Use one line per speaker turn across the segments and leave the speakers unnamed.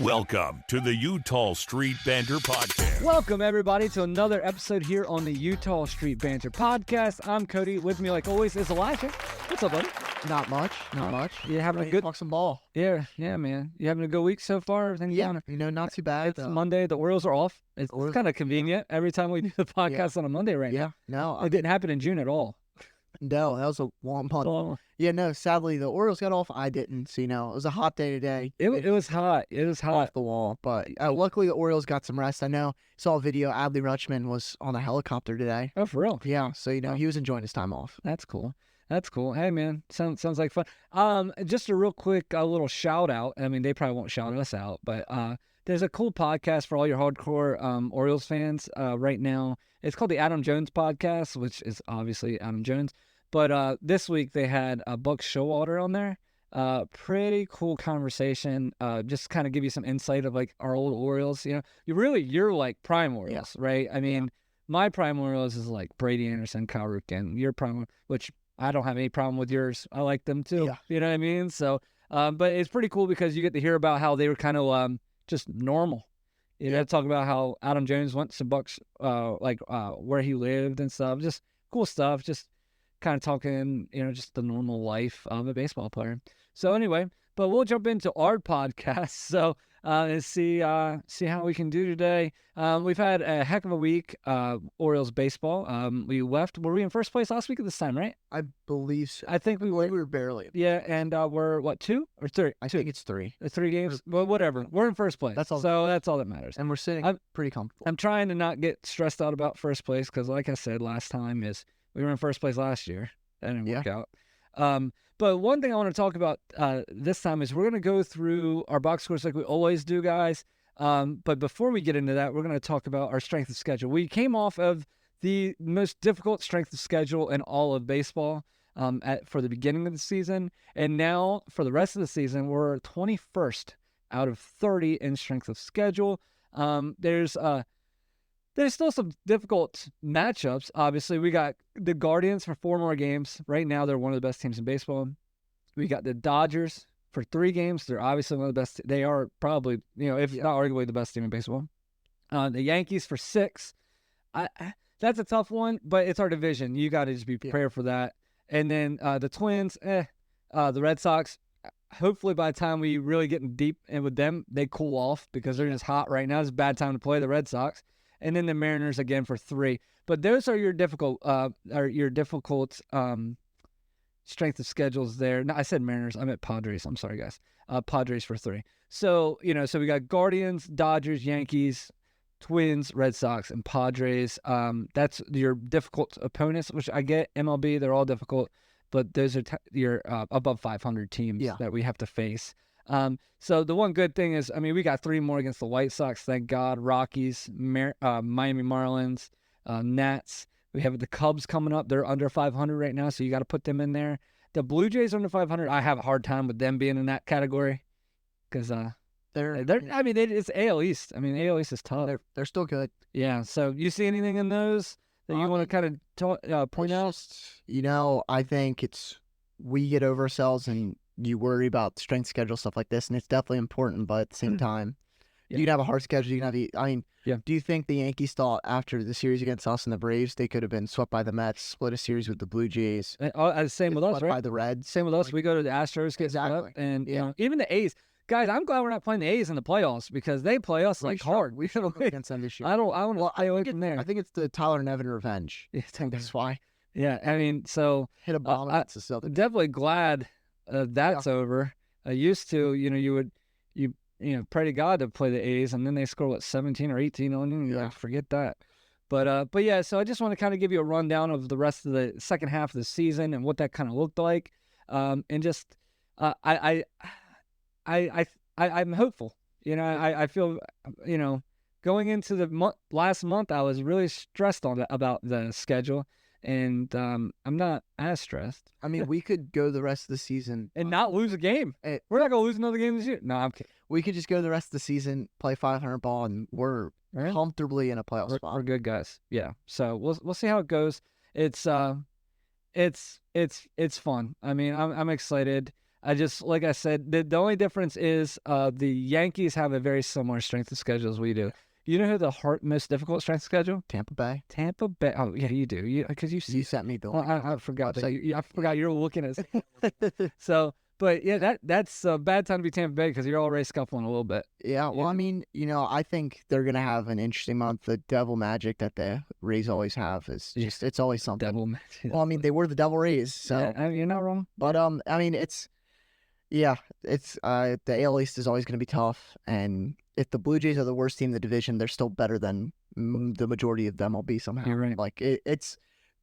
Welcome to the Utah Street Banter Podcast.
Welcome, everybody, to another episode here on the Utah Street Banter Podcast. I'm Cody. With me, like always, is Elisha. What's up, buddy?
Not much.
You having a good...
Talk some ball.
Yeah, man. You having a good week so far? Everything down?
Not too bad.
It's Monday. The Orioles are off. It's kind of convenient every time we do the podcast on a Monday right now.
No.
It didn't happen in June at all.
No, that was a long punt. Sadly, the Orioles got off. I didn't. So, it was a hot day today.
It was hot. It was hot.
Off the wall. But luckily, the Orioles got some rest. I know. Saw a video. Adley Rutschman was on a helicopter today.
Oh, for real?
Yeah. So, he was enjoying his time off.
That's cool. Hey, man. Sounds like fun. Just a real quick little shout out. I mean, they probably won't shout us out, but there's a cool podcast for all your hardcore Orioles fans right now. It's called the Adam Jones Podcast, which is obviously Adam Jones. But this week they had Buck Showalter on there. Pretty cool conversation. Just kind of give you some insight of like our old Orioles. You're like prime Orioles, right? I mean, my prime Orioles is like Brady Anderson, Kyle Ripken. Your prime, which I don't have any problem with yours. I like them too.
Yeah.
You know what I mean? So, but it's pretty cool because you get to hear about how they were kind of just normal. Talk about how Adam Jones went to Bucks, where he lived and stuff. Just cool stuff. Just kind of talking, just the normal life of a baseball player. So anyway, but we'll jump into our podcast. So and see how we can do today. We've had a heck of a week, Orioles baseball. Were we in first place last week at this time, right?
I believe so.
I think we were.
We were barely.
Yeah, and we're, what, 2 or 3?
I think it's 3.
3 games? Well, whatever. We're in first place.
That's all.
So that's all that matters.
And we're sitting pretty comfortable.
I'm trying to not get stressed out about first place because, like I said last time, we were in first place last year. That didn't work out. But one thing I want to talk about this time is we're going to go through our box scores like we always do, guys. But before we get into that, we're going to talk about our strength of schedule. We came off of the most difficult strength of schedule in all of baseball for the beginning of the season. And now for the rest of the season, we're 21st out of 30 in strength of schedule. There's still some difficult matchups. Obviously, we got the Guardians for 4 more games. Right now, they're one of the best teams in baseball. We got the Dodgers for 3 games. They're obviously one of the best. They are probably, if not arguably the best team in baseball. The Yankees for 6. That's a tough one, but it's our division. You got to just be prepared for that. And then the Twins, the Red Sox. Hopefully, by the time we really get deep in with them, they cool off because they're just hot right now. It's a bad time to play the Red Sox. And then the Mariners again for 3. But those are your difficult strength of schedules there. No, I said Mariners. I meant Padres. I'm sorry, guys. Padres for 3. So, so we got Guardians, Dodgers, Yankees, Twins, Red Sox, and Padres. That's your difficult opponents, which I get. MLB, they're all difficult. But those are your above 500 teams that we have to face. So the one good thing is, we got 3 more against the White Sox, thank God. Rockies, Miami Marlins, Nats. We have the Cubs coming up. They're under 500 right now, so you got to put them in there. The Blue Jays under 500. I have a hard time with them being in that category because it's AL East. AL East is tough.
They're still good.
Yeah. So you see anything in those that you want to kind of point out?
I think we get over ourselves and you worry about strength schedule, stuff like this, and it's definitely important, but at the same time, you can have a hard schedule. You can have do you think the Yankees thought after the series against us and the Braves, they could have been swept by the Mets, split a series with the Blue Jays?
Same with us, right?
By the Reds.
Same with us. We go to the Astros, get swept, and even the A's. Guys, I'm glad we're not playing the A's in the playoffs because they play us hard. We should have
against them this year.
I want to stay away from there.
I think it's the Tyler Nevin revenge. I think that's why.
Yeah, so
hit a bomb against the Celtics.
Definitely glad that's over. Used to, you pray to God to play the A's, and then they score 17 or 18 on you. You're like, forget that. But yeah. So I just want to kind of give you a rundown of the rest of the second half of the season and what that kind of looked like, and just I'm hopeful. I feel going into the last month I was really stressed about the schedule. And I'm not as stressed.
We could go the rest of the season
and not lose a game. We're not gonna lose another game this year. No, I'm kidding.
We could just go the rest of the season, play 500 ball, and we're comfortably in a playoff spot.
We're good guys. Yeah. So we'll see how it goes. It's fun. I'm excited. I just, like I said, the only difference is the Yankees have a very similar strength of schedule as we do. You know who the most difficult strength schedule?
Tampa Bay.
Tampa Bay. Oh yeah, you do. Because you
sent me the.
Well, I forgot that. I forgot you're looking at. So, but yeah, that's a bad time to be Tampa Bay because you're already scuffling a little bit.
Yeah. Well, I mean, I think they're gonna have an interesting month. The Devil Magic that the Rays always have is just it's always something.
Devil Magic.
Well, I mean, they were the Devil Rays, so
yeah, I mean, you're not wrong.
But I mean, it's the AL East is always going to be tough, and if the Blue Jays are the worst team in the division, they're still better than the majority of them will be somehow.
You're right.
Like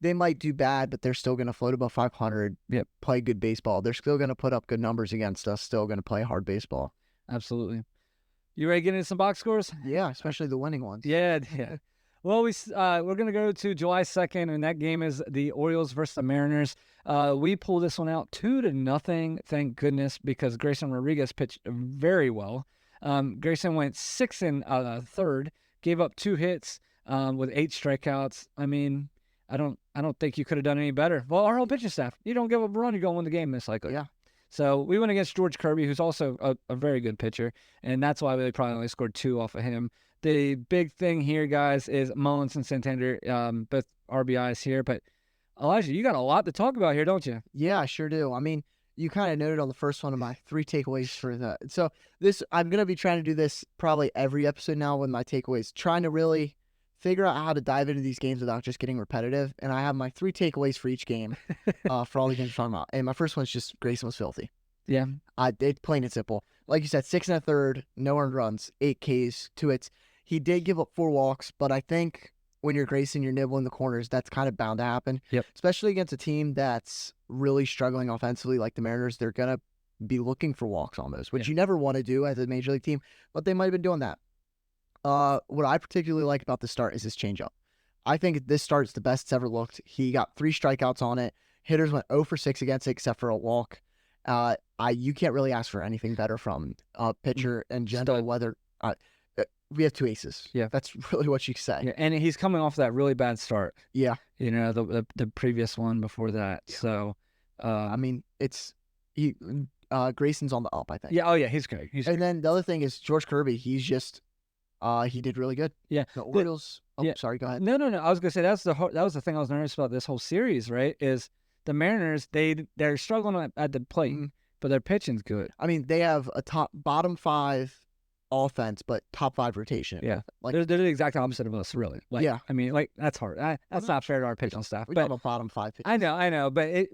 they might do bad, but they're still going to float above 500.
Yep.
Play good baseball. They're still going to put up good numbers against us. Still going to play hard baseball.
Absolutely. You ready to get into some box scores?
Yeah, especially the winning ones.
Yeah. Well, we're gonna go to July 2nd, and that game is the Orioles versus the Mariners. We pulled this one out 2-0. Thank goodness, because Grayson Rodriguez pitched very well. Grayson went 6 1/3, gave up 2 hits with 8 strikeouts. I mean, I don't think you could have done any better. Well, our whole pitching staff, you don't give up a run, you're gonna win the game most likely.
Yeah.
So we went against George Kirby, who's also a very good pitcher, and that's why we probably only scored 2 off of him. The big thing here, guys, is Mullins and Santander, both RBIs here. But, Elijah, you got a lot to talk about here, don't you?
Yeah, I sure do. I mean, you kind of noted on the first one of my 3 takeaways for that. So I'm going to be trying to do this probably every episode now with my takeaways, trying to really figure out how to dive into these games without just getting repetitive. And I have my 3 takeaways for each game for all the games I'm talking about. And my first one's just Grayson was filthy.
Yeah.
It's plain and simple. Like you said, 6 1/3, no earned runs, 8 Ks, 2 hits. He did give up 4 walks, but I think when you're Grayson, you're nibbling the corners. That's kind of bound to happen.
Yep.
Especially against a team that's really struggling offensively like the Mariners. They're going to be looking for walks almost, which you never want to do as a major league team, but they might have been doing that. What I particularly like about the start is his changeup. I think this start's the best it's ever looked. He got 3 strikeouts on it. Hitters went 0 for 6 against it except for a walk. You can't really ask for anything better from a pitcher in general, whether we have 2 aces.
Yeah.
That's really what you say.
Yeah, and he's coming off that really bad start.
Yeah.
The previous one before that.
Yeah.
So,
I mean, Grayson's on the up, I think.
Yeah. Oh, yeah. He's great.
Then the other thing is George Kirby. He's just, he did really good.
Yeah.
The Orioles. Sorry. Go ahead.
No. I was gonna say that was the thing I was nervous about this whole series. Right? Is the Mariners they're struggling at the plate, but their pitching's good.
I mean, they have a bottom 5 offense, but top 5 rotation.
Yeah,
like
they're the exact opposite of us, really. Like,
yeah,
I mean, like that's hard. That's not fair to our pitching staff.
We have a bottom 5 pitching.
I know, but it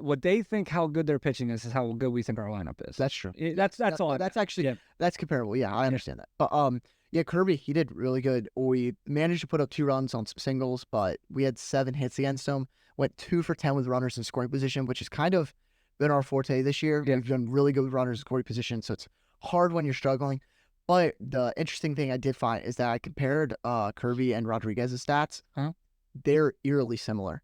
what they think how good their pitching is how good we think our lineup is.
That's true.
That's all.
That's actually that's comparable. Yeah, I understand that. But Kirby, he did really good. We managed to put up 2 runs on some singles, but we had 7 hits against him. Went 2 for 10 with runners in scoring position, which has kind of been our forte this year.
Yeah.
We've done really good with runners in scoring position, so it's hard when you're struggling. But the interesting thing I did find is that I compared Kirby and Rodriguez's stats.
Uh-huh.
They're eerily similar.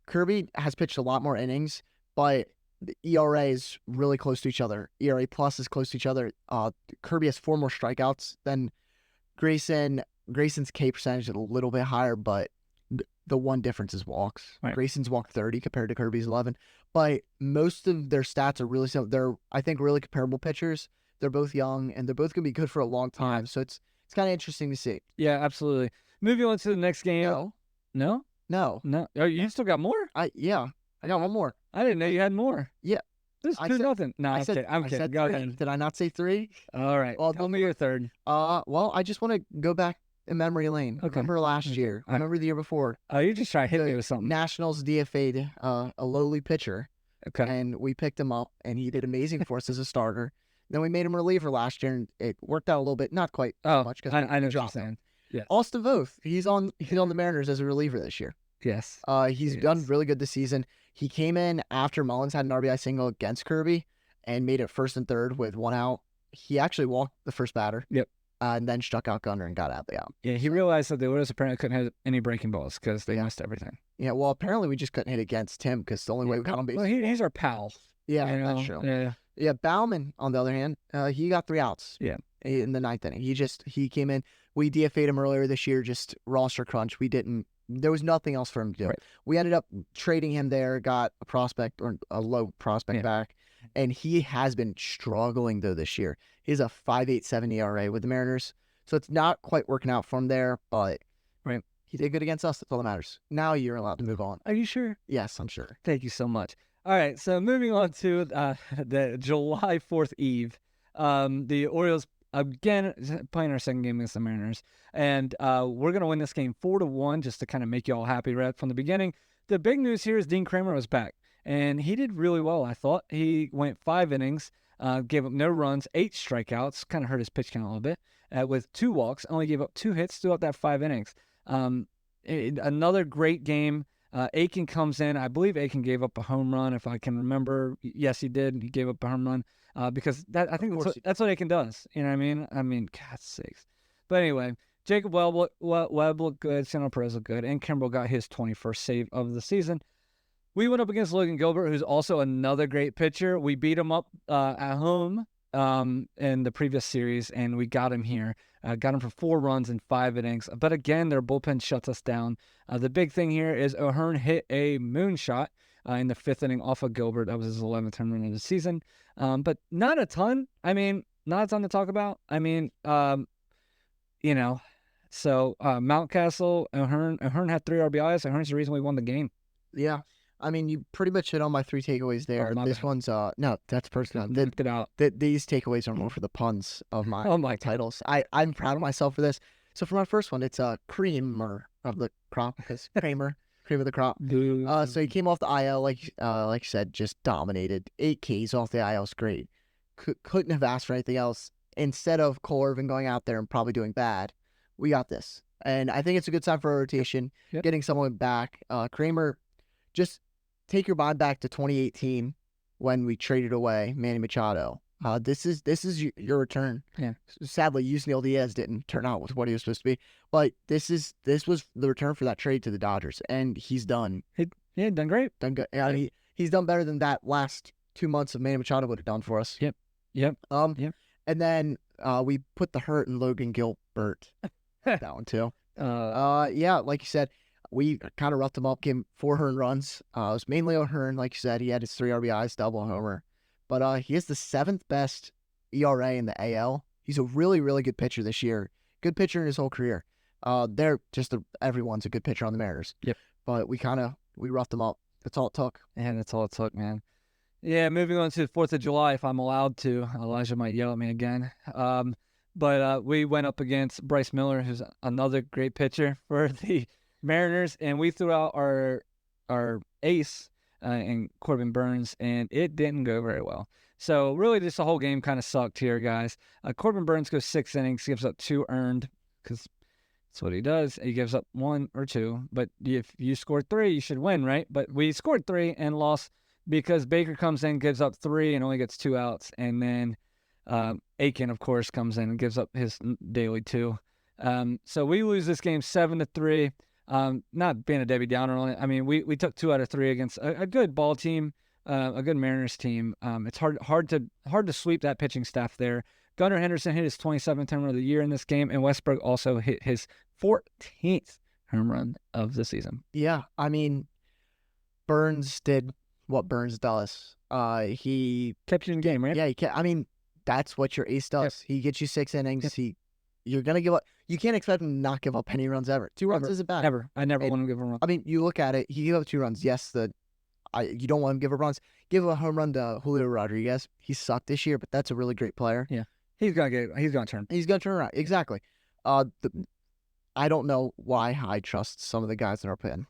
Kirby has pitched a lot more innings, but the ERA is really close to each other. ERA plus is close to each other. Kirby has 4 more strikeouts than Grayson. Grayson's K percentage is a little bit higher, but the one difference is walks.
Right.
Grayson's walked 30 compared to Kirby's 11. But most of their stats are really similar. They're, I think, really comparable pitchers. They're both young, and they're both going to be good for a long time. So it's kind of interesting to see.
Yeah, absolutely. Moving on to the next game. No?
No.
Oh, you still got more?
I got one more.
I didn't know you had more.
Yeah.
This is 2-0. No, I'm kidding. I'm kidding. Go ahead.
Did I not say 3?
All right. Well, tell me your third.
Well, I just want to go back in memory lane.
Okay.
Remember last year. I remember the year before.
Oh, you're just trying to hit me with something.
Nationals DFA'd a lowly pitcher.
Okay.
And we picked him up, and he did amazing for us as a starter. Then we made him a reliever last year, and it worked out a little bit. Not quite much.
I know what you're saying. Yeah.
Austin Voth. He's on the Mariners as a reliever this year.
Yes.
He's done really good this season. He came in after Mullins had an RBI single against Kirby and made it 1st and 3rd with 1 out. He actually walked the first batter.
Yep.
And then struck out Gunner and got out the out.
Yeah, he realized that the Orioles apparently couldn't hit any breaking balls because they missed everything.
Yeah, well, apparently we just couldn't hit against him because the only way we got on base.
Well, he's our pal.
Yeah, that's true.
Yeah.
Yeah, Bauman, on the other hand, he got 3 outs.
Yeah.
In the 9th inning. He came in. We DFA'd him earlier this year, just roster crunch. We didn't there was nothing else for him to do.
Right.
We ended up trading him there, got a prospect or a low prospect back, and he has been struggling though this year. He has a 5.87 ERA with the Mariners, so it's not quite working out from there, but he did good against us. That's all that matters. Now you're allowed to move on.
Are you sure?
Yes, I'm sure.
Thank you so much. All right, so moving on to the July 4th eve, the Orioles again playing our second game against the Mariners, and we're gonna win this game 4-1 just to kind of make you all happy right from the beginning. The big news here is Dean Kramer was back, and he did really well. I thought he went 5 innings, gave up no runs, 8 strikeouts, kind of hurt his pitch count a little bit, with 2 walks, only gave up 2 hits throughout that 5 innings. Another great game. Aiken comes in. I believe Aiken gave up a home run, if I can remember. Yes, he did. He gave up a home run because I think that's what Aiken does. You know what I mean? I mean, God's sakes. But anyway, Jacob Webb looked good. Samuel Perez looked good. And Kimbrel got his 21st save of the season. We went up against Logan Gilbert, who's also another great pitcher. We beat him up at home in the previous series, and we got him here. Got him for 4 runs in 5 innings. But again, their bullpen shuts us down. The big thing here is O'Hearn hit a moonshot in the 5th inning off of Gilbert. That was his 11th home run of the season. But not a ton. I mean, not a ton to talk about. I mean, you know, so Mountcastle, O'Hearn had 3 RBIs. O'Hearn's the reason we won the game.
Yeah. I mean, you pretty much hit on my 3 takeaways there. This one's no, that's personal.
Get out.
These takeaways are more for the puns of my titles. I'm proud of myself for this. So for my first one, it's Creamer of the crop because cream of the crop. So he came off the IL like you said, just dominated. 8 Ks off the IL is great. Couldn't have asked for anything else. Instead of Corvin going out there and probably doing bad, we got this, and I think it's a good sign for our rotation. Getting someone back, Kramer. Just take your mind back to 2018 when we traded away Manny Machado. This is your return. Yeah. Sadly, Yusniel Diaz didn't turn out with what he was supposed to be, but this was the return for that trade to the Dodgers, and he's done.
Done great.
Done good. Yeah, he's done better than that last 2 months of Manny Machado would have done for us.
Yep.
And then we put the hurt in Logan Gilbert. That one too. Yeah, like you said. We kind of roughed him up, gave him 4 earned runs. It was mainly O'Hearn, like you said. He had his 3 RBIs, double homer. But he has the 7th best ERA in the AL. He's a really, really good pitcher this year. Good pitcher in his whole career. Everyone's a good pitcher on the Mariners. Yep. But we roughed him up. That's all it took.
Yeah, that's all it took, man. Yeah, moving on to the 4th of July, if I'm allowed to. Elijah might yell at me again. But we went up against Bryce Miller, who's another great pitcher for the Mariners, and we threw out our ace in Corbin Burns, and it didn't go very well. So really, just the whole game kind of sucked here, guys. Corbin Burns goes 6 innings, gives up 2 earned, because that's what he does. He gives up 1 or 2, but if you scored 3, you should win, right? But we scored 3 and lost because Baker comes in, gives up 3, and only gets 2 outs, and then Aiken, of course, comes in and gives up his daily 2. So we lose this game 7-3. Not being a Debbie Downer on it. I mean, we took 2 out of 3 against a good ball team, a good Mariners team. It's hard to sweep that pitching staff there. Gunnar Henderson hit his 27th home run of the year in this game, and Westbrook also hit his 14th home run of the season.
Yeah, I mean, Burns did what Burns does. He
kept you in the game, right?
Yeah, I mean, that's what your ace does. Yep. He gets you 6 innings. Yep. You're going to give up. You can't expect him to not give up any runs ever. 2 runs isn't bad.
Never. I never want him to give a run.
I mean, you look at it. He gave up 2 runs. Yes, you don't want him to give up runs. Give a home run to Julio Rodriguez. He sucked this year, but that's a really great player.
Yeah. He's going to turn.
He's going to turn around. Exactly. I don't know why I trust some of the guys in our pen.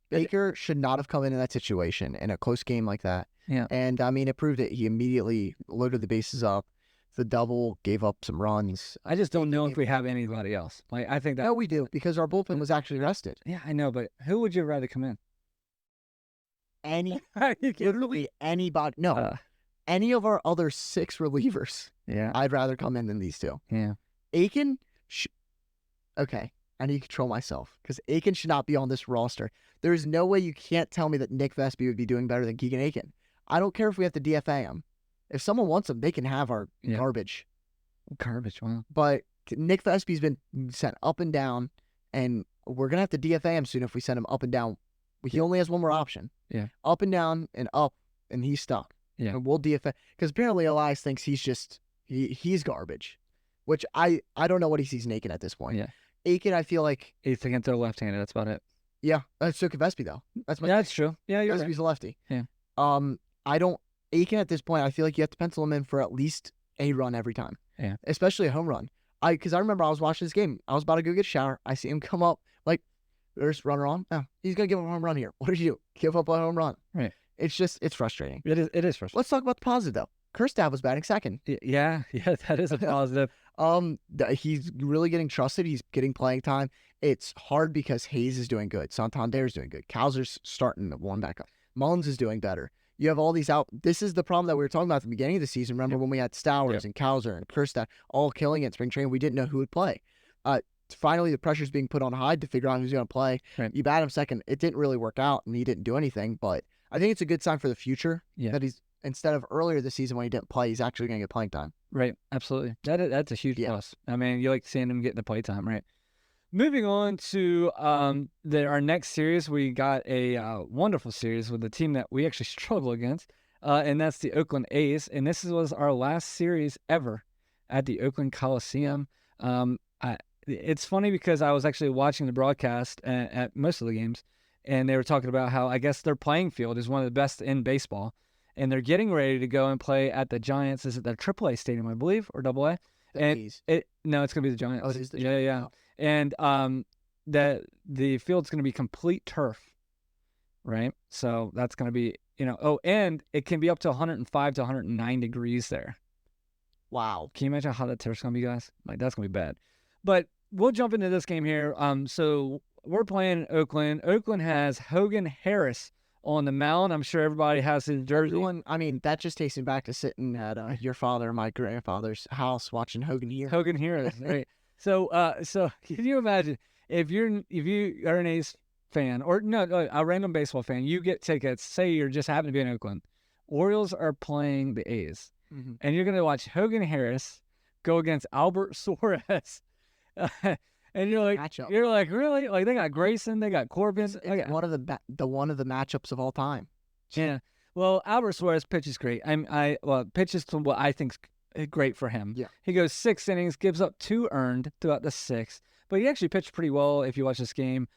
Baker should not have come into that situation in a close game like that.
Yeah.
And, I mean, it proved it. He immediately loaded the bases up. The double, gave up some runs.
I just don't know if we have anybody else. Like, I think that.
No, we do, because our bullpen was actually rested.
Yeah, I know, but who would you rather come in?
Literally anybody. No, any of our other 6 relievers.
Yeah,
I'd rather come in than these 2.
Yeah,
Aiken. Okay, I need to control myself because Aiken should not be on this roster. There is no way you can't tell me that Nick Vespi would be doing better than Keegan Aiken. I don't care if we have to DFA him. If someone wants him, they can have our garbage.
Garbage, wow.
But Nick Vespi's been sent up and down, and we're gonna have to DFA him soon if we send him up and down. He only has one more option.
Yeah.
Up and down and up, and he's stuck.
Yeah.
And we'll DFA because apparently Elias thinks he's garbage, which I don't know what he sees in Aiken at this point.
Yeah.
Aiken, I feel like
he's thinking throw left-handed. That's about it.
Yeah, so could Vespi though.
That's true. Yeah, you're
Vespi's
right.
a lefty.
Yeah.
Aiken at this point, I feel like you have to pencil him in for at least a run every time.
Yeah.
Especially a home run. Because I remember I was watching this game. I was about to go get a shower. I see him come up like, there's runner on. Oh, he's gonna give up a home run here. What did you do? Give up a home run.
Right.
It's frustrating.
It is frustrating.
Let's talk about the positive though. Kerstav was batting second.
Yeah, that is a positive.
He's really getting trusted. He's getting playing time. It's hard because Hayes is doing good. Santander's doing good. Kowser's starting to warm back up. Mullins is doing better. You have all these out. This is the problem that we were talking about at the beginning of the season. Remember when we had Stowers and Kowser and Kerstav all killing it in spring training? We didn't know who would play. Finally, the pressure's being put on Hyde to figure out who's going to play.
Right.
You bat him second. It didn't really work out, and he didn't do anything. But I think it's a good sign for the future that he's, instead of earlier this season when he didn't play, he's actually going to get playing time.
Right, absolutely. That's a huge plus. I mean, you like seeing him get the play time, right? Moving on to our next series, we got a wonderful series with a team that we actually struggle against, and that's the Oakland A's. And this was our last series ever at the Oakland Coliseum. It's funny because I was actually watching the broadcast at most of the games, and they were talking about how I guess their playing field is one of the best in baseball, and they're getting ready to go and play at the Giants. Is it the AAA stadium, I believe, or AA? No, it's gonna be the Giants.
Oh, it is the Giants.
Yeah.
Oh.
And the field's gonna be complete turf, right? So that's gonna be and it can be up to 105 to 109 degrees there.
Wow.
Can you imagine how that turf's gonna be, guys? Like, that's gonna be bad. But we'll jump into this game here. So we're playing Oakland. Oakland has Hogan Harris on the mound. I'm sure everybody has his jersey.
That just takes me back to sitting at your father and my grandfather's house watching Hogan here.
Hogan Harris, right? So can you imagine if you are an A's fan or a random baseball fan, you get tickets. Say you're just happen to be in Oakland. Orioles are playing the A's, and you're gonna watch Hogan Harris go against Albert Suarez. And you're like, really? Like, they got Grayson, they got Corbin.
It's one of the matchups of all time.
Yeah. Well, Albert Suarez pitches great. Pitches to what I think's great for him.
Yeah.
He goes 6 innings, gives up 2 earned throughout the 6th, but he actually pitched pretty well if you watch this game.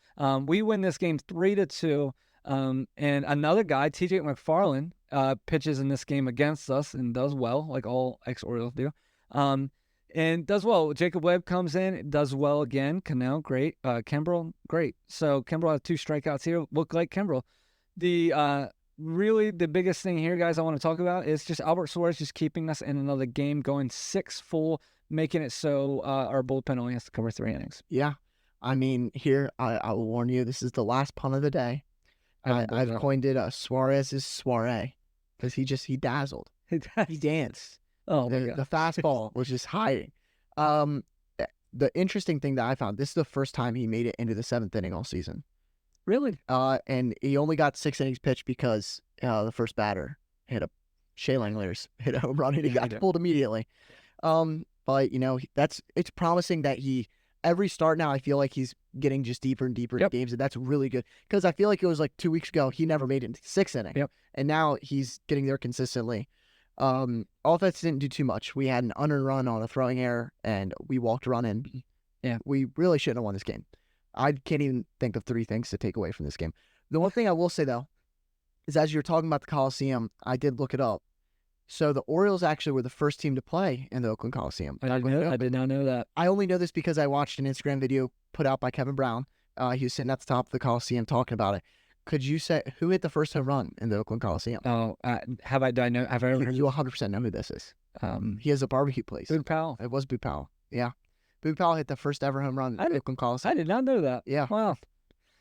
We win this game 3-2. And another guy, TJ McFarland, pitches in this game against us and does well, like all ex-Orioles do. And does well. Jacob Webb comes in, does well again. Cannell, great. Kimbrel, great. So Kimbrel has 2 strikeouts here. Look like Kimbrel. Really the biggest thing here, guys, I want to talk about is just Albert Suarez just keeping us in another game, going 6 full, making it so our bullpen only has to cover 3 innings.
Yeah. I mean, here, I will warn you, this is the last pun of the day. I've coined it Suarez's soiree because he dazzled. He danced.
Oh, my God.
The fastball was just hiding. The interesting thing that I found, this is the first time he made it into the 7th inning all season.
Really?
And he only got 6 innings pitched because the first batter Shea Langler's hit a home run and he got pulled immediately. But it's promising that every start now I feel like he's getting just deeper and deeper in games, and that's really good because I feel like it was like 2 weeks ago he never made it into 6th inning, and now he's getting there consistently. Offense didn't do too much. We had an unearned run on a throwing error, and we walked a run in.
Yeah,
we really shouldn't have won this game. I can't even think of 3 things to take away from this game. The one thing I will say, though, is as you're talking about the Coliseum, I did look it up. So the Orioles actually were the first team to play in the Oakland Coliseum.
I did not know that.
I only know this because I watched an Instagram video put out by Kevin Brown. He was sitting at the top of the Coliseum talking about it. Could you say who hit the first home run in the Oakland Coliseum?
Oh, have I ever heard?
You 100% know who this is. He has a barbecue place.
Boog Powell.
It was Boog Powell. Yeah. Boog Powell hit the first ever home run in the Oakland Coliseum.
I did not know that.
Yeah.
Wow.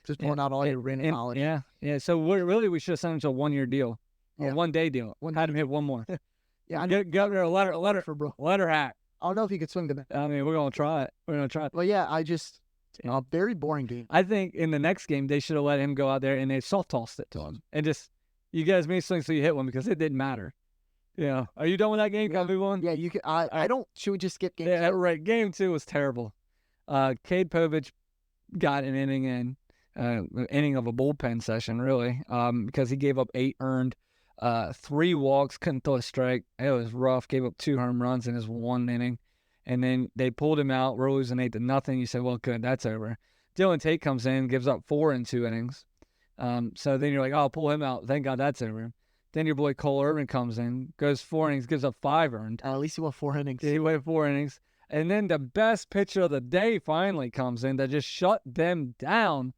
Just pulling out all your random knowledge.
Yeah. Yeah. So we should have sent him to a 1-year deal. Or 1-day deal. Had him hit 1 more.
Yeah. I know.
Get there a letter
for bro.
Letter hack.
I don't know if he could swing the bat.
I mean, we're going to try it.
Well, yeah, very boring game.
I think in the next game, they should have let him go out there and they soft tossed it to him. And just, you guys may swing so you hit one because it didn't matter. Yeah. Are you done with that game? Can I move on?
Yeah, you can. I don't. Should we just skip game 2?
Yeah, right. Game 2 was terrible. Cade Povich got an inning in, inning of a bullpen session, really, because he gave up 8 earned, 3 walks, couldn't throw a strike. It was rough. Gave up 2 home runs in his 1 inning. And then they pulled him out. We're losing 8-0. You said, well, good, that's over. Dylan Tate comes in, gives up 4 in 2 innings. So then you're like, oh, pull him out. Thank God that's over. Then your boy Cole Irvin comes in, goes 4 innings, gives up 5 earned.
At least he went 4 innings.
He went 4 innings. And then the best pitcher of the day finally comes in that just shut them down.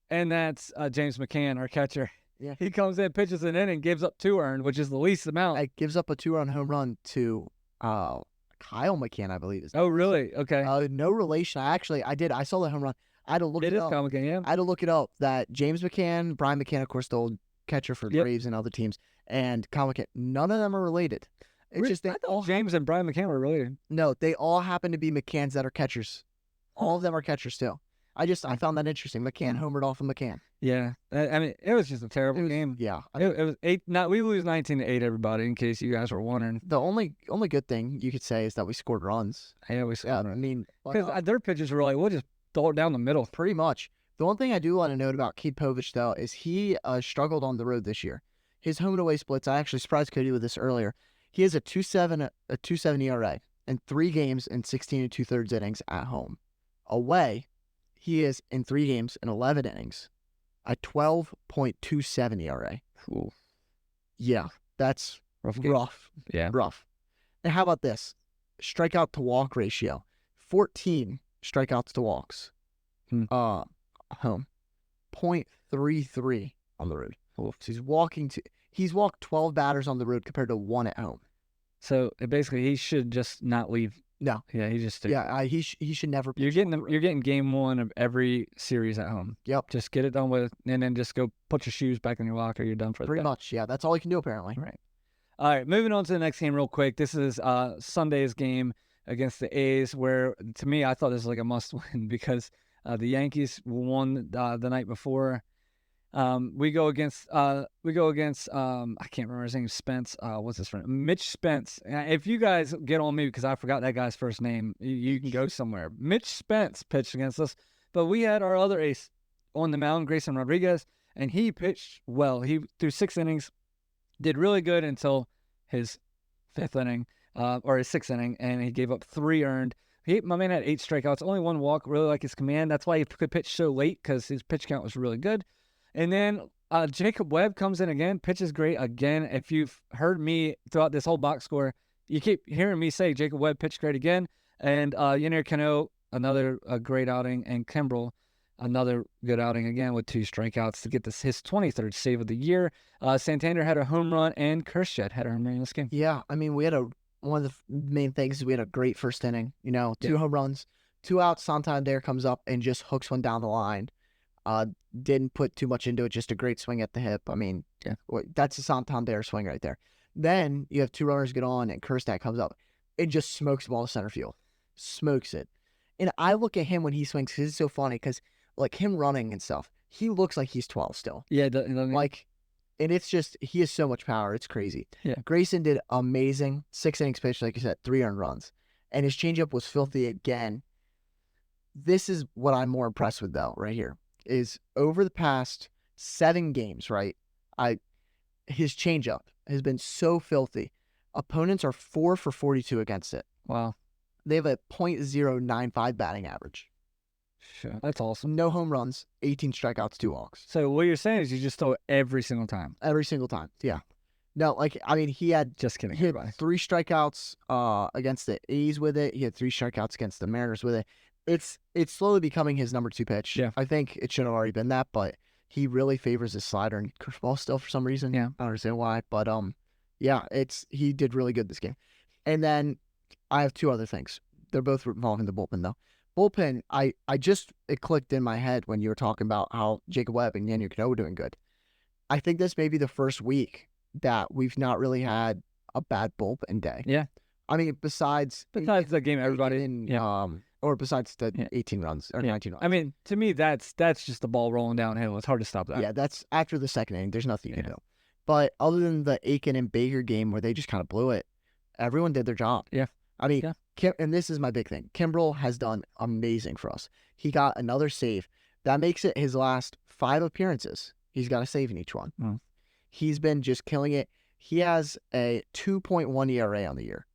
And that's James McCann, our catcher.
Yeah.
He comes in, pitches an inning, gives up 2 earned, which is the least amount.
It gives up a 2-run home run to Kyle McCann, I believe.
Oh, really? Okay.
No relation. I saw the home run. I had to look it up.
Kyle McCann, yeah.
I had to look it up that James McCann, Brian McCann, of course, the old catcher for Braves and other teams, and Kyle McCann, none of them are related. It's just
I thought James and Brian McCann were related.
No, they all happen to be McCanns that are catchers. All of them are catchers still. I found that interesting. McCann homered off of McCann.
Yeah, I mean, it was just a terrible game.
Yeah,
it was 8. We lose 19-8. Everybody, in case you guys were wondering.
The only good thing you could say is that we scored runs.
Yeah, we scored.
I mean,
because their pitchers were like, we'll just throw it down the middle.
Pretty much. The one thing I do want to note about Keith Povich, though, is he struggled on the road this year. His home and away splits. I actually surprised Cody with this earlier. He has a 2.7 ERA in 3 games and 16 2/3 innings at home. Away, he is in 3 games and 11 innings, a 12.27 ERA.
Ooh.
Yeah, that's rough.
Yeah,
rough. And how about this? Strikeout to walk ratio: 14 strikeouts to walks. Home, 0.33 on the road.
Oof.
So he's walked 12 batters on the road compared to 1 at home.
So basically, he should just not leave.
No.
Yeah, he just.
He should never.
You're getting game 1 of every series at home.
Yep.
Just get it done with, and then just go put your shoes back in your locker. You're done for the day.
Pretty much. Yeah, that's all he can do apparently.
Right. All right, moving on to the next game real quick. This is Sunday's game against the A's, where to me I thought this was like a must-win because the Yankees won the night before. We go against I can't remember his name. Spence. What's his friend? Mitch Spence. If you guys get on me because I forgot that guy's first name, you can go somewhere. Mitch Spence pitched against us, but we had our other ace on the mound, Grayson Rodriguez, and he pitched well. He threw 6 innings, did really good until his 5th inning, or his 6th inning, and he gave up 3 earned. My man had 8 strikeouts, only 1 walk. Really like his command. That's why he could pitch so late because his pitch count was really good. And then Jacob Webb comes in again, pitches great again. If you've heard me throughout this whole box score, you keep hearing me say Jacob Webb pitched great again. And Yennier Cano, another great outing. And Kimbrel, another good outing again with 2 strikeouts to get his 23rd save of the year. Santander had a home run, and Kershad had a home run in this game.
Yeah, I mean, we had one of the main things is we had a great first inning. 2 home runs, 2 outs. Santander comes up and just hooks one down the line. Didn't put too much into it, just a great swing at the hip. I mean,
yeah,
that's a Santander swing right there. Then you have 2 runners get on, and Kerstad comes up and just smokes the ball to center field. Smokes it. And I look at him when he swings, because it's so funny, because like him running and stuff, he looks like he's 12 still.
Yeah.
And it's just, he has so much power. It's crazy.
Yeah.
Grayson did amazing. 6 innings pitched, like you said, 3 earned runs. And his changeup was filthy again. This is what I'm more impressed with, though, right here. Is over the past 7 games, right? His changeup has been so filthy. Opponents are 4 for 42 against it.
Wow.
They have a .095 batting average.
Sure. That's awesome.
No home runs, 18 strikeouts, 2 walks.
So what you're saying is you just throw it every single time.
Every single time. Yeah. No, he had
just kidding.
He had 3 strikeouts against the A's with it. He had 3 strikeouts against the Mariners with it. It's slowly becoming his number 2 pitch.
Yeah.
I think it should have already been that, but he really favors his slider and curveball still for some reason.
Yeah.
I don't understand why, but yeah, he did really good this game. And then I have 2 other things. They're both involving the bullpen though. Bullpen, it clicked in my head when you were talking about how Jacob Webb and Yennier Cano were doing good. I think this may be the first week that we've not really had a bad bullpen day.
Yeah.
I mean, besides
the game everybody
or besides the 18 runs or 19 runs.
I mean, to me, that's just the ball rolling downhill. It's hard to stop that.
Yeah, that's after the 2nd inning. There's nothing you can do. But other than the Aiken and Baker game where they just kind of blew it, everyone did their job.
Yeah.
I mean, And this is my big thing. Kimbrel has done amazing for us. He got another save. That makes it his last 5 appearances. He's got a save in each one.
Mm.
He's been just killing it. He has a 2.1 ERA on the year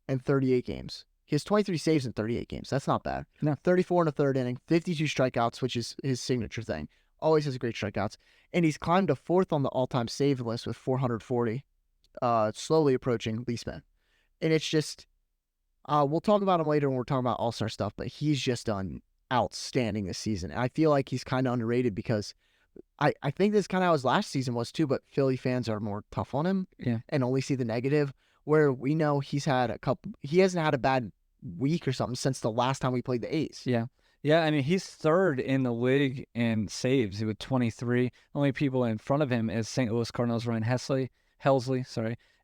in 38 games. He has 23 saves in 38 games. That's not bad.
No.
34 in the third inning, 52 strikeouts, which is his signature thing. Always has great strikeouts. And he's climbed to 4th on the all-time save list with 440, slowly approaching Leesman. And it's just, we'll talk about him later when we're talking about all-star stuff, but he's just done outstanding this season. And I feel like he's kind of underrated because I think this kind of how his last season was too, but Philly fans are more tough on him and only see the negative, where we know he hasn't had a bad week or something since the last time we played the A's.
Yeah. Yeah, I mean, he's 3rd in the league in saves with 23. Only people in front of him is St. Louis Cardinals' Ryan Helsley,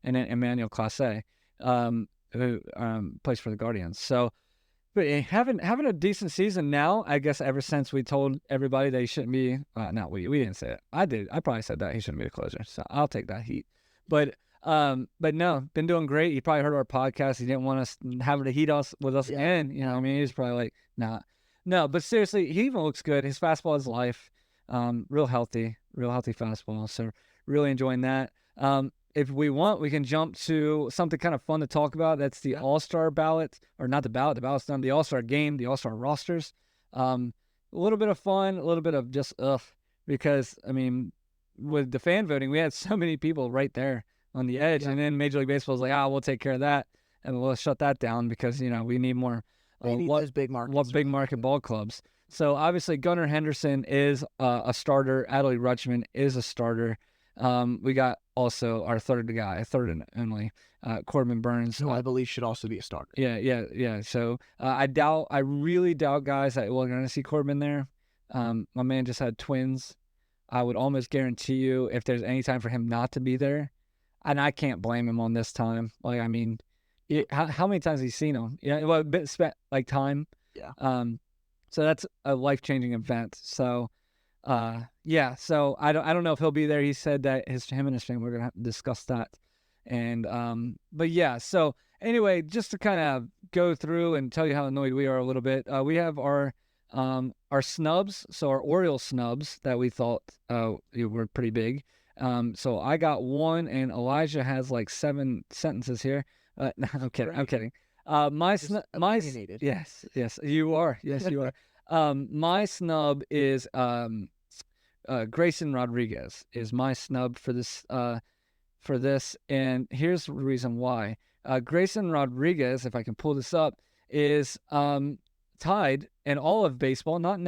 and then Emmanuel Clase, who plays for the Guardians. So, but having a decent season now, I guess ever since we told everybody that he shouldn't be, we didn't say it. I did. I probably said that he shouldn't be the closer. So I'll take that heat. But no, been doing great. He probably heard our podcast. He didn't want us having to heat us with us again. You know what I mean? He's probably like, nah. No, but seriously, he even looks good. His fastball is life. Real healthy fastball. So really enjoying that. If we want, we can jump to something kind of fun to talk about. That's the All-Star ballot, or not the ballot. The ballot's done. The All-Star game, the All-Star rosters. A little bit of fun, a little bit of just because I mean, with the fan voting, we had so many people right there on the edge, and then Major League Baseball's like, we'll take care of that, and we'll shut that down because we need more.
Those big markets.
What big market ball clubs? So obviously Gunnar Henderson is a starter. Adley Rutschman is a starter. We got also our third and only, Corbin Burns,
who I believe should also be a starter.
Yeah. So I really doubt, guys, that we're going to see Corbin there. My man just had twins. I would almost guarantee you if there's any time for him not to be there, and I can't blame him on this time. Like, I mean, how many times has he seen him? Yeah, well, a bit spent like time.
Yeah.
So that's a life-changing event. So, So I don't know if he'll be there. He said that him and his family were gonna have to discuss that. And but yeah. So anyway, just to kind of go through and tell you how annoyed we are a little bit. We have our snubs. So our Orioles snubs that we thought were pretty big. So I got one, and Elijah has like 7 sentences here. No, I'm kidding. Yes, you are. Yes, you are. My snub is Grayson Rodriguez is my snub for this. And here's the reason why. Grayson Rodriguez, if I can pull this up, is tied in all of baseball, not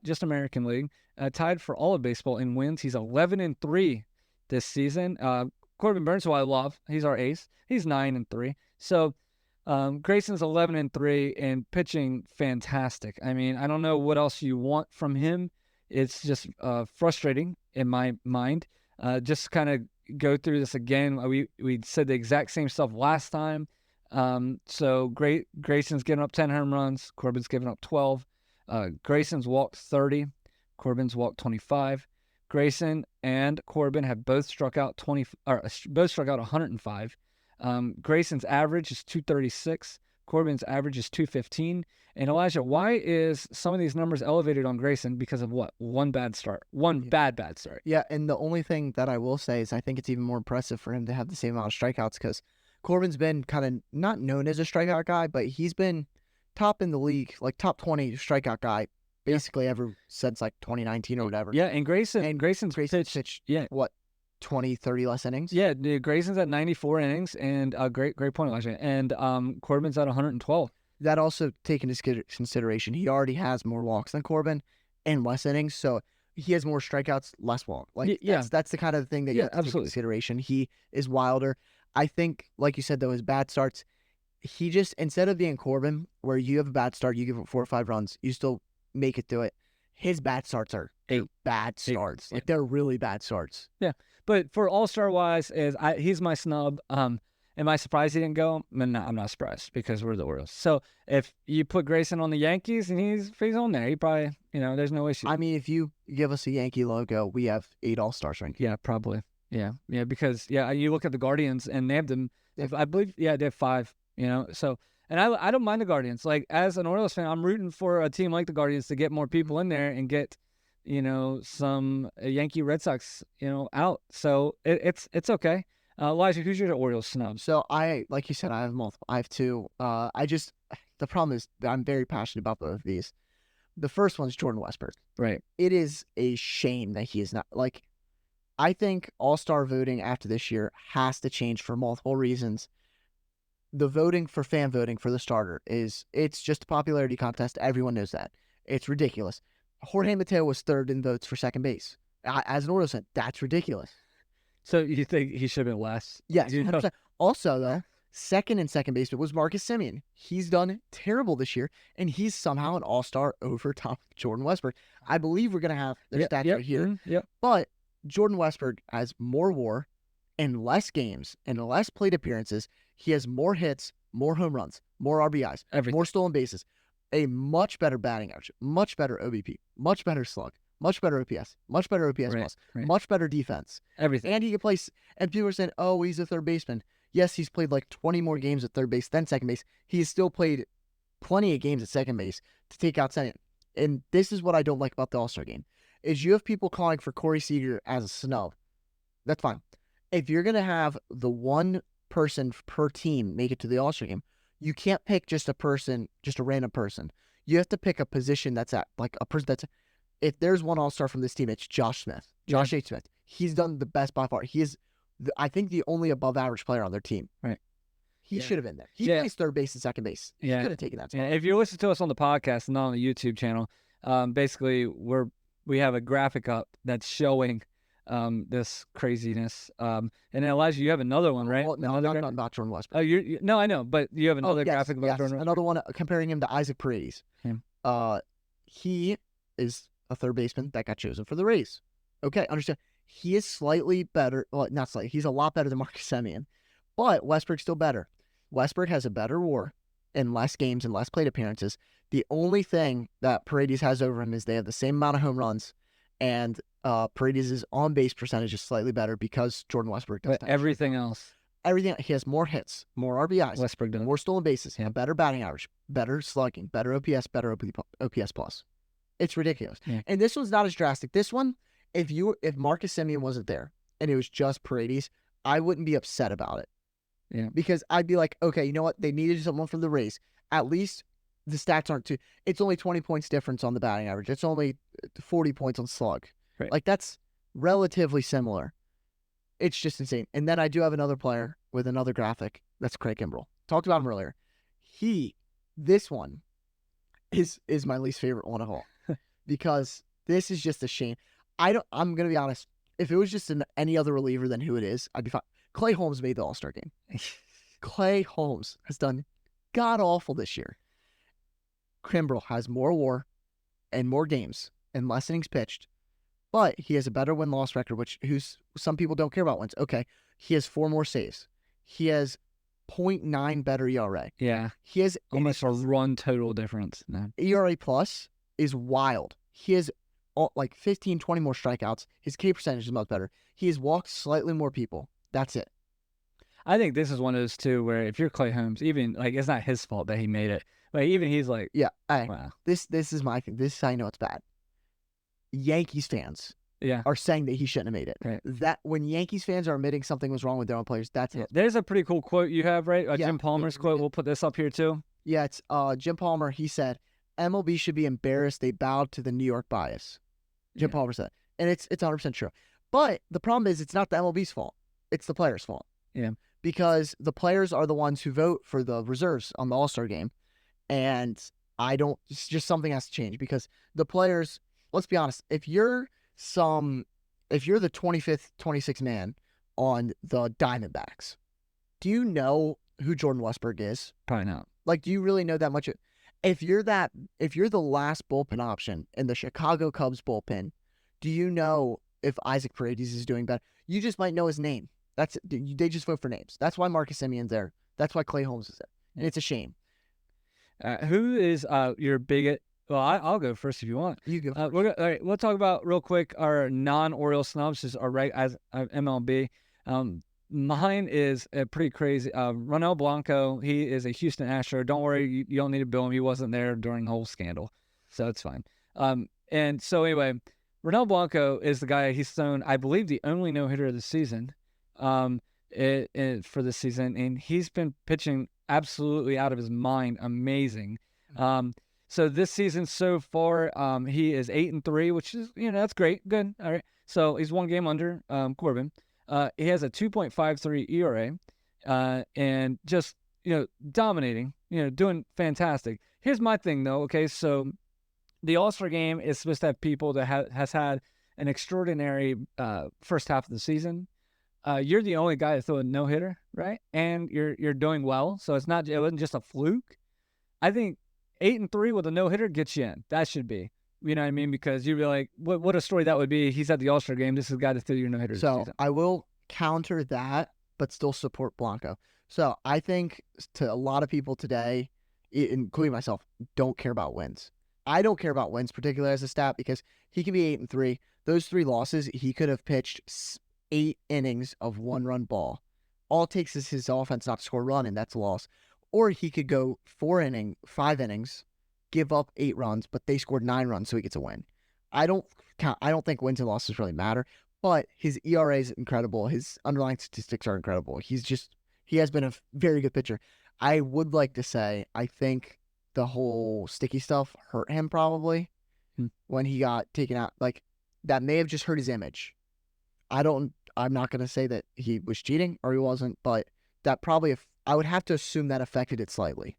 just American League, tied for all of baseball in wins. He's 11-3 this season. Corbin Burns, who I love, he's our ace. He's 9-3. So Grayson's 11-3 and pitching fantastic. I mean, I don't know what else you want from him. It's just frustrating in my mind. Just kind of go through this again. We said the exact same stuff last time. So Grayson's giving up 10 home runs. Corbin's giving up 12. Grayson's walked 30. Corbin's walked 25. Grayson and Corbin have both struck out 105. Grayson's average is 236. Corbin's average is 215. And Elijah, why is some of these numbers elevated on Grayson? Because of what? One bad start. Bad start.
Yeah, and the only thing that I will say is I think it's even more impressive for him to have the same amount of strikeouts, because Corbin's been kind of not known as a strikeout guy, but he's been top in the league, like top 20 strikeout guy, basically ever since like 2019 or whatever.
Yeah, and Grayson's pitched
what, 20, 30 less innings?
Yeah, Grayson's at 94 innings, and great point, Elijah. And Corbin's at 112.
That also taken into consideration, he already has more walks than Corbin and less innings, so he has more strikeouts, less walk. That's the kind of thing that you have to take into consideration. He is wilder. I think, like you said, though, his bad starts, he just, instead of being Corbin, where you have a bad start, you give up 4 or 5 runs, you still make it through it. His bad starts are bad starts. Like, they're really bad starts.
Yeah. But for All-Star wise, he's my snub. Am I surprised he didn't go? No, I'm not surprised, because we're the Orioles. So if you put Grayson on the Yankees and he's on there, he probably, there's no issue.
I mean, if you give us a Yankee logo, we have 8 All-Stars right now.
Yeah, probably. Yeah, because you look at the Guardians and they have them. I believe, they have 5. So And I don't mind the Guardians. Like, as an Orioles fan, I'm rooting for a team like the Guardians to get more people in there and get, some Yankee Red Sox, out. So it's okay. Elijah, who's your Orioles snub?
So like you said, I have multiple. I have two. The problem is that I'm very passionate about both of these. The first one's Jordan Westburg.
Right.
It is a shame that he is not, like, I think All-Star voting after this year has to change for multiple reasons. The fan voting for the starter it's just a popularity contest. Everyone knows that. It's ridiculous. Jorge Mateo was third in votes for second base. As an Orioles fan, that's ridiculous.
So you think he should have been less?
Yes. 100%. Also, though, second in second baseman was Marcus Semien. He's done terrible this year, and he's somehow an all-star over top of Jordan Westburg. I believe we're going to have their stats right here.
Yep.
But Jordan Westburg has more WAR and less games and less plate appearances. He has more hits, more home runs, more RBIs, more stolen bases, a much better batting average, much better OBP, much better slug, much better OPS, much better OPS plus, much better defense.
Everything.
And he can play, and people are saying, oh, he's a third baseman. Yes, he's played like 20 more games at third base than second base. He has still played plenty of games at second base to take out second. And this is what I don't like about the All-Star game, is you have people calling for Corey Seager as a snub. That's fine. If you're going to have the one person per team make it to the All-Star game, you can't pick just a random person. You have to pick a position that's at, like, a person that's, if there's one All-Star from this team, it's Josh Smith. Josh H. Smith. He's done the best by far. He is, I think, the only above-average player on their team.
Right.
He should have been there. He plays third base and second base. He could have taken that spot.
Yeah, if you listen to us on the podcast and not on the YouTube channel, basically we have a graphic up that's showing this craziness. And then, Elijah, you have another one, right?
Well, no, I'm not talking about Jordan Westburg.
Oh, no, I know, but you have another graphic about Jordan Westburg.
Another one comparing him to Isaac Paredes. He is a third baseman that got chosen for the Rays. Okay, understand. He is slightly better. Well, not slightly. He's a lot better than Marcus Semien. But Westburg's still better. Westburg has a better WAR and less games and less plate appearances. The only thing that Paredes has over him is they have the same amount of home runs, and Paredes' on-base percentage is slightly better because Jordan Westburg does.
But everything else.
He has more hits, more RBIs,
Westburg does.
more stolen bases, a better batting average, better slugging, better OPS, better OPS plus. It's ridiculous. Yeah. And this one's not as drastic. This one, if Marcus Semien wasn't there and it was just Paredes, I wouldn't be upset about it.
Yeah.
Because I'd be like, okay, you know what? They needed someone from the Rays. At least the stats aren't too. It's only 20 points difference on the batting average. It's only 40 points on slug.
Right.
Like, that's relatively similar. It's just insane. And then I do have another player with another graphic. That's Craig Kimbrell. Talked about him earlier. This one is my least favorite one of all. Because this is just a shame. I'm going to be honest. If it was just any other reliever than who it is, I'd be fine. Clay Holmes made the All-Star game. Clay Holmes has done god-awful this year. Kimbrell has more WAR and more games and less innings pitched, but he has a better win-loss record, some people don't care about wins. Okay, he has 4 more saves. He has 0.9 better ERA.
Yeah.
He has
almost a run total difference. No.
ERA plus is wild. He has like 15, 20 more strikeouts. His K percentage is much better. He has walked slightly more people. That's it.
I think this is one of those two where if you're Clay Holmes, even like it's not his fault that he made it. Like even he's like, wow. This
is my thing. This is how I know it's bad. Yankees fans are saying that he shouldn't have made it.
Right.
That when Yankees fans are admitting something was wrong with their own players, that's it.
There's a pretty cool quote you have, right? Jim Palmer's quote. We'll put this up here too.
Yeah, it's Jim Palmer. He said, MLB should be embarrassed they bowed to the New York bias. Jim Palmer said. And it's 100% true. But the problem is it's not the MLB's fault. It's the players' fault.
Yeah.
Because the players are the ones who vote for the reserves on the All-Star game. And it's just something has to change because the players, let's be honest, if you're the 25th, 26th man on the Diamondbacks, do you know who Jordan Westburg is?
Probably not.
Like, do you really know that much? If you're the last bullpen option in the Chicago Cubs bullpen, do you know if Isaac Paredes is doing better? You just might know his name. They just vote for names. That's why Marcus Semien's there. That's why Clay Holmes is there. And it's a shame.
Who is your biggest? Well, I'll go first if you want.
You go.
All right, we'll talk about real quick our non-Orioles snubs, as our right as MLB. Mine is pretty crazy. Ronel Blanco, he is a Houston Astro. Don't worry, you don't need to bill him. He wasn't there during the whole scandal, so it's fine. And so anyway, Ronel Blanco is the guy. He's thrown, I believe, the only no-hitter of the season for this season, and he's been pitching absolutely out of his mind. Amazing. So this season so far, he is 8-3, which is, that's great. Good. All right. So he's one game under Corbin. He has a 2.53 ERA, and just, dominating, doing fantastic. Here's my thing, though, okay? So the All-Star game is supposed to have people that has had an extraordinary first half of the season. You're the only guy to throw a no-hitter, right? And you're doing well, so it wasn't just a fluke. I think 8-3 with a no-hitter gets you in. That should be. You know what I mean? Because you'd be like, what a story that would be. He's at the All-Star game. This is a guy that threw your no-hitter.
So I will counter that, but still support Blanco. So I think to a lot of people today, including myself, don't care about wins. I don't care about wins, particularly as a stat, because he can be 8-3. Those 3 losses, he could have pitched 8 innings of 1-run ball. All it takes is his offense not to score a run, and that's a loss. Or he could go 5 innings, give up 8 runs, but they scored 9 runs, so he gets a win. I don't think wins and losses really matter, but his ERA is incredible. His underlying statistics are incredible. He has been a very good pitcher. I would like to say I think the whole sticky stuff hurt him probably when he got taken out. Like, that may have just hurt his image. I'm not going to say that he was cheating or he wasn't, but that probably, I would have to assume that affected it slightly.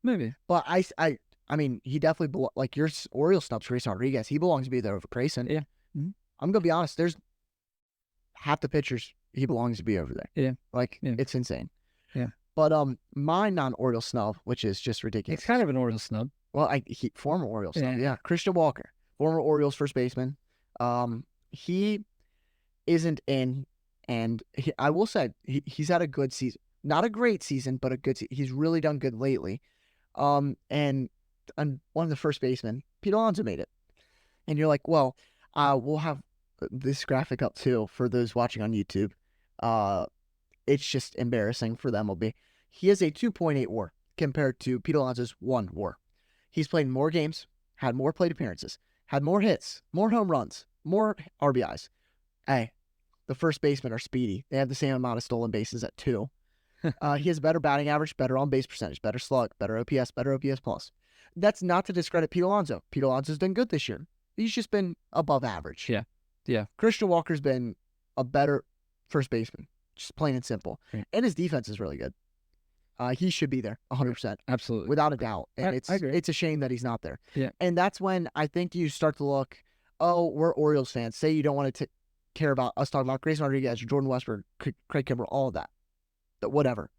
Maybe.
But I mean, he definitely, like your Orioles snubs, Grayson Rodriguez, he belongs to be there over Grayson.
Yeah. Mm-hmm.
I'm going to be honest, there's half the pitchers, he belongs to be over there.
Yeah.
Like, it's insane.
Yeah.
But my non-Orioles snub, which is just ridiculous.
It's kind of an Orioles snub.
Well, former Orioles snub. Yeah. Christian Walker, former Orioles first baseman. He isn't in, and I will say, he's had a good season. Not a great season, but a good season. He's really done good lately. And one of the first basemen, Pete Alonso, made it. And you're like, well, we'll have this graphic up too for those watching on YouTube. It's just embarrassing for them. He has a 2.8 WAR compared to Pete Alonso's 1 WAR. He's played more games, had more plate appearances, had more hits, more home runs, more RBIs. Hey, the first basemen are speedy. They have the same amount of stolen bases at 2. He has a better batting average, better on-base percentage, better slug, better OPS plus. That's not to discredit Pete Alonso. Pete Alonso's done good this year. He's just been above average.
Yeah.
Christian Walker's been a better first baseman, just plain and simple.
Right.
And his defense is really good. He should be there 100%.
Absolutely.
Without a doubt. And
I agree.
It's a shame that he's not there.
Yeah.
And that's when I think you start to look, we're Orioles fans. Say you don't want to care about us talking about Grayson Rodriguez, Jordan Westburg, Craig Kimbrell, all of that. Whatever.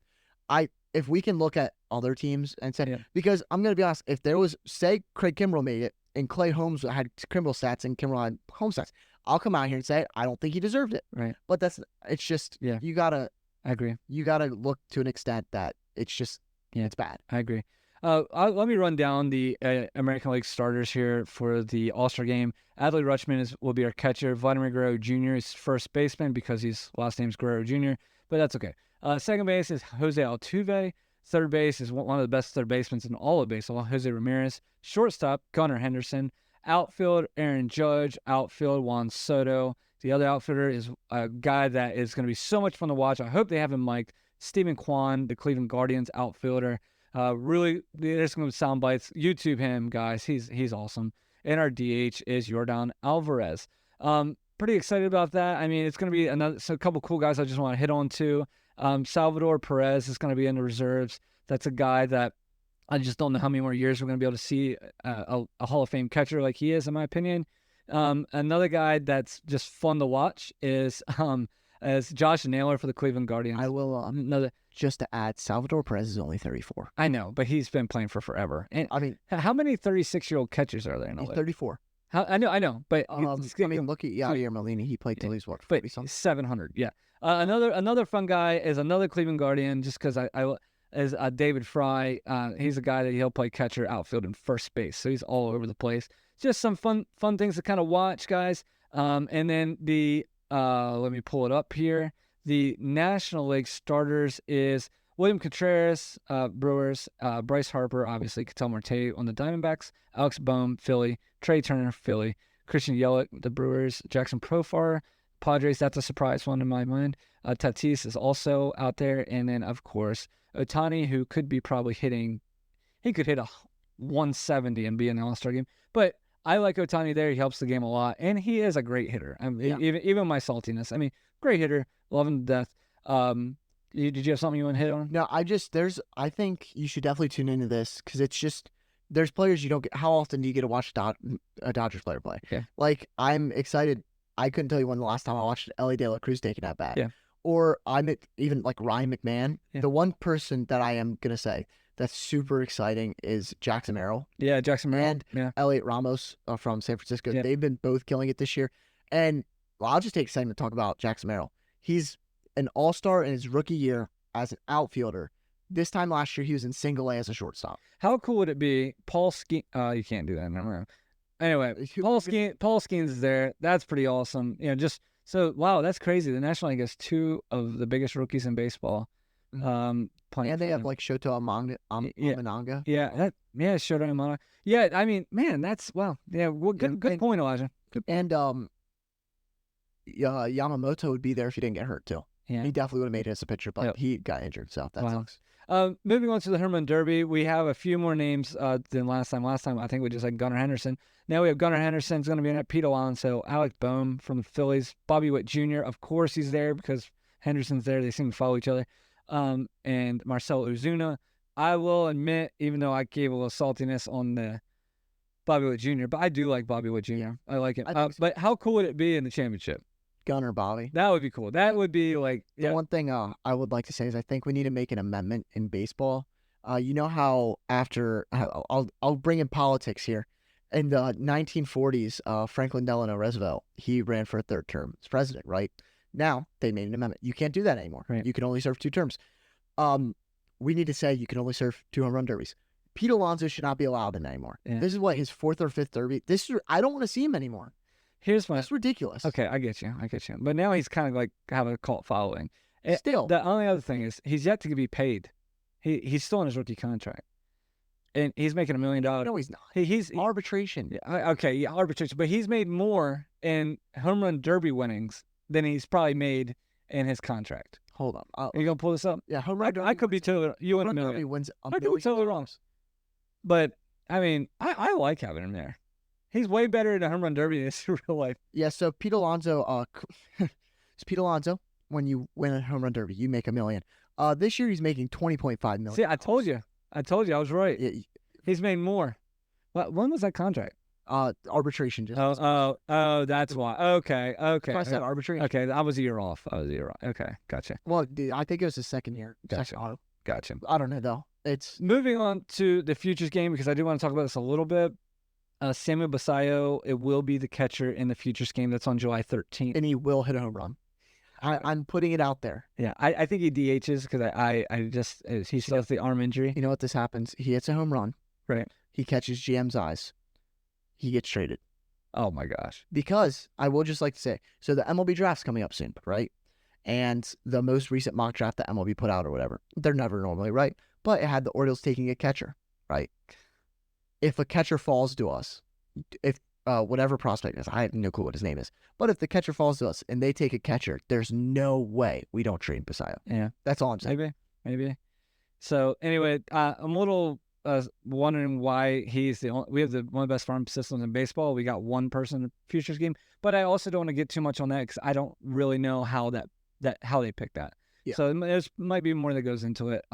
If we can look at other teams and say, because I'm going to be honest, if there was, say Craig Kimbrell made it and Clay Holmes had Kimbrell stats and Kimbrell had home stats, I'll come out here and say, I don't think he deserved it.
Right.
But it's just, you got to,
I agree.
You got to look to an extent that it's just, it's bad.
I agree. Let me run down the American League starters here for the All-Star game. Adley Rutschman will be our catcher. Vladimir Guerrero Jr. is first baseman because his last name's Guerrero Jr., but that's okay. Second base is Jose Altuve. Third base is one of the best third basemen in all of baseball, Jose Ramirez. Shortstop, Gunnar Henderson. Outfield, Aaron Judge. Outfield, Juan Soto. The other outfielder is a guy that is going to be so much fun to watch. I hope they have him mic'd. Stephen Kwan, the Cleveland Guardians outfielder. Really, there's going to be sound bites. YouTube him, guys. He's awesome. And our DH is Yordan Alvarez. Pretty excited about that. I mean, it's going to be a couple cool guys I just want to hit on too. Salvador Perez is going to be in the reserves. That's a guy that I just don't know how many more years we're going to be able to see a Hall of Fame catcher like he is, in my opinion. Another guy that's just fun to watch is Josh Naylor for the Cleveland Guardians.
I will just to add, Salvador Perez is only 34.
I know, but he's been playing for forever. And I mean, how many 36-year-old catchers are there in the league?
34.
I know, but
look at Yadier Molina. He played till he's what?
700. Yeah. Another fun guy is another Cleveland Guardian. Just because is David Fry. He's a guy that he'll play catcher, outfield, and first base. So he's all over the place. Just some fun things to kind of watch, guys. And then let me pull it up here. The National League starters is William Contreras, Brewers, Bryce Harper, obviously, Ketel Marte on the Diamondbacks, Alex Bohm, Philly, Trey Turner, Philly, Christian Yelich, the Brewers, Jackson Profar, Padres, that's a surprise one in my mind. Tatis is also out there, and then, of course, Ohtani, who could be probably he could hit a 170 and be in the All-Star game, but I like Ohtani there. He helps the game a lot, and he is a great hitter. I mean, even my saltiness. I mean, great hitter, love him to death. Did you have something you want to hit on?
No, I think you should definitely tune into this because it's just there's players you don't get. How often do you get to watch a Dodgers player play?
Yeah.
Like I'm excited. I couldn't tell you when the last time I watched Ellie De La Cruz taking that bat.
Yeah.
Or even like Ryan McMahon.
Yeah.
The one person that I am gonna say that's super exciting is Jackson Merrill.
Yeah, Jackson Merrill.
And Elliot Ramos from San Francisco.
Yeah.
They've been both killing it this year. And I'll just take a second to talk about Jackson Merrill. He's an all-star in his rookie year as an outfielder. This time last year, he was in single A as a shortstop.
How cool would it be? Paul Skeens. You can't do that. Never. Anyway, Paul Skeens is there. That's pretty awesome. Wow, that's crazy. The National League has two of the biggest rookies in baseball.
And they have like Shoto Amananga.
Yeah, Shoto Amananga. Yeah, I mean, man, that's wow. Yeah, well, good point, Elijah.
And Yamamoto would be there if he didn't get hurt too.
Yeah.
He definitely would have made it as a pitcher, but he got injured, so that sucks.
Moving on to the Home Run Derby, we have a few more names than last time. Last time, I think we just had Gunnar Henderson. Now we have Gunnar Henderson's going to be in at Pete Alonso, Alec Bohm from the Phillies, Bobby Witt Jr., of course he's there because Henderson's there. They seem to follow each other. And Marcell Ozuna. I will admit, even though I gave a little saltiness on the Bobby Witt Jr., but I do like Bobby Witt Jr. I like him. But how cool would it be in the championship?
Gunnar Bobby.
That would be cool. That would be like
the one thing I would like to say is I think we need to make an amendment in baseball. You know how after I'll bring in politics here. In the 1940s, Franklin Delano Roosevelt, he ran for a third term as president, right? Now they made an amendment. You can't do that anymore.
Right.
You can only serve 2 terms. We need to say you can only serve 2 home run derbies. Pete Alonso should not be allowed in anymore. Yeah. This is his 4th or 5th derby. I don't want to see him anymore. That's ridiculous.
Okay, I get you. But now he's kind of like having a cult following.
Still,
the only other thing is he's yet to be paid. He's still in his rookie contract, and he's making $1 million.
No, he's not. He's arbitration.
Arbitration. But he's made more in home run derby winnings than he's probably made in his contract.
Hold on.
Are you gonna pull this up?
Yeah, home run derby.
I could be totally. You win $1 million.
Derby wins
I could be totally wrong. But I mean, I like having him there. He's way better in a home run derby than in real life.
Yeah, so Pete Alonso, when you win a home run derby, you make $1 million. This year he's making $20.5 million.
See, I told you, I was right. Yeah. He's made more. When was that contract?
Arbitration.
That's why. Okay.
That's why I said arbitration.
Okay, I was a year off. Okay, gotcha.
Well, I think it was his second year.
Gotcha.
I don't know, though. It's
moving on to the futures game because I do want to talk about this a little bit. Samuel Basallo, it will be the catcher in the futures game that's on July 13th.
And he will hit a home run. I'm putting it out there.
Yeah, I think he DHs because he still has the arm injury.
You know what this happens? He hits a home run.
Right.
He catches GM's eyes. He gets traded.
Oh, my gosh.
Because I will just like to say, so the MLB draft's coming up soon, right? And the most recent mock draft that MLB put out or whatever, they're never normally right. But it had the Orioles taking a catcher, right? If a catcher falls to us, if whatever prospect is, I have no clue what his name is, but if the catcher falls to us and they take a catcher, there's no way we don't trade Basallo.
Yeah.
That's all I'm saying.
Maybe. So anyway, I'm a little wondering why he's we have one of the best farm systems in baseball. We got one person in the futures game, but I also don't want to get too much on that because I don't really know how they pick that. Yeah. So there might be more that goes into it.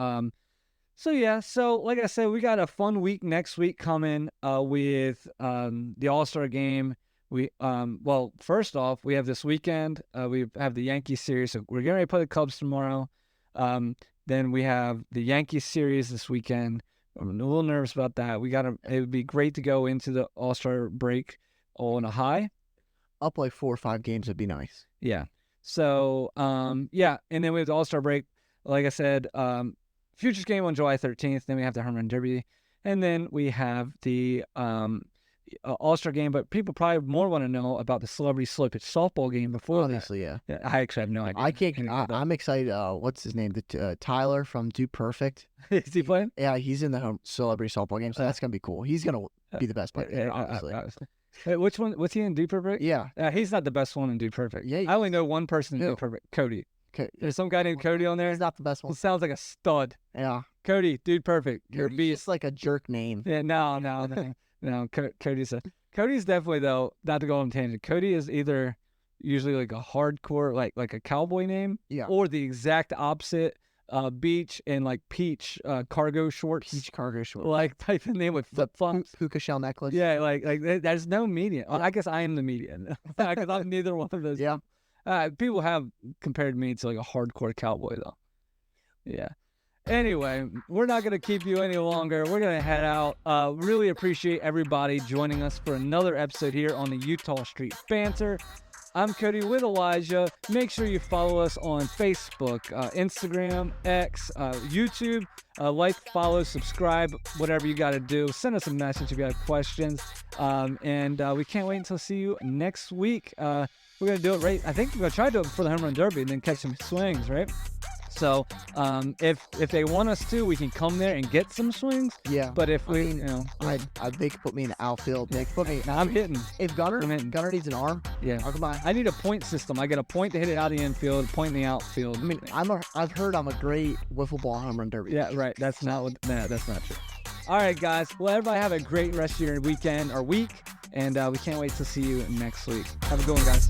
So like I said, we got a fun week next week coming with the All-Star game. First off, we have this weekend. We have the Yankees series. So we're getting ready to play the Cubs tomorrow. Then we have the Yankees series this weekend. I'm a little nervous about that. It would be great to go into the All-Star break on a high.
Up like 4 or 5 games would be nice.
Yeah. So, and then we have the All-Star break. Like I said, futures game on July 13th. Then we have the Home Run Derby. And then we have the All-Star game, but people probably more want to know about the Celebrity Slow Pitch Softball game before
Obviously,
that. Yeah. I actually have no idea.
I can't. I'm excited. What's his name? Tyler from Dude Perfect.
Is he playing?
Yeah, he's in the home Celebrity Softball game, so that's gonna be cool. He's gonna be the best player, obviously.
Hey, which one? What's he in Dude Perfect?
Yeah.
He's not the best one in Dude Perfect.
Yeah.
I only know one person in Dude Perfect. Cody. There's some guy named Cody on there.
He's not the best one.
He sounds like a stud.
Yeah.
Cody, Dude Perfect. You're
just like a jerk name.
Yeah. No. Cody's definitely, though, not to go on a tangent. Cody is either usually like a hardcore, like a cowboy name, or the exact opposite. Beach and like peach cargo shorts.
Peach cargo shorts.
Like type of name with flip flops.
Puka shell necklace.
Yeah, like there's no median. I guess I am the median because I'm neither one of those.
Yeah.
People have compared me to like a hardcore cowboy though. Yeah. Anyway, we're not going to keep you any longer. We're going to head out. Really appreciate everybody joining us for another episode here on the Utah Street Banter. I'm Cody with Elijah. Make sure you follow us on Facebook, Instagram, X, YouTube. Like, follow, subscribe, whatever you got to do. Send us a message if you have questions. And we can't wait until see you next week. We're going to do it right. I think we're going to try to do it for the Home Run Derby and then catch some swings, right? So if they want us to, we can come there and get some swings.
Yeah.
But if we,
they could put me in the outfield. They could put me.
I'm hitting.
If Gunner needs an arm,
I'll
come by.
I need a point system. I get a point to hit it out of the infield, a point in the outfield.
I mean, I've heard I'm a great wiffle ball home run derby.
Yeah, right. That's not true. All right, guys. Well, everybody have a great rest of your weekend or week, and we can't wait to see you next week. Have a good one, guys.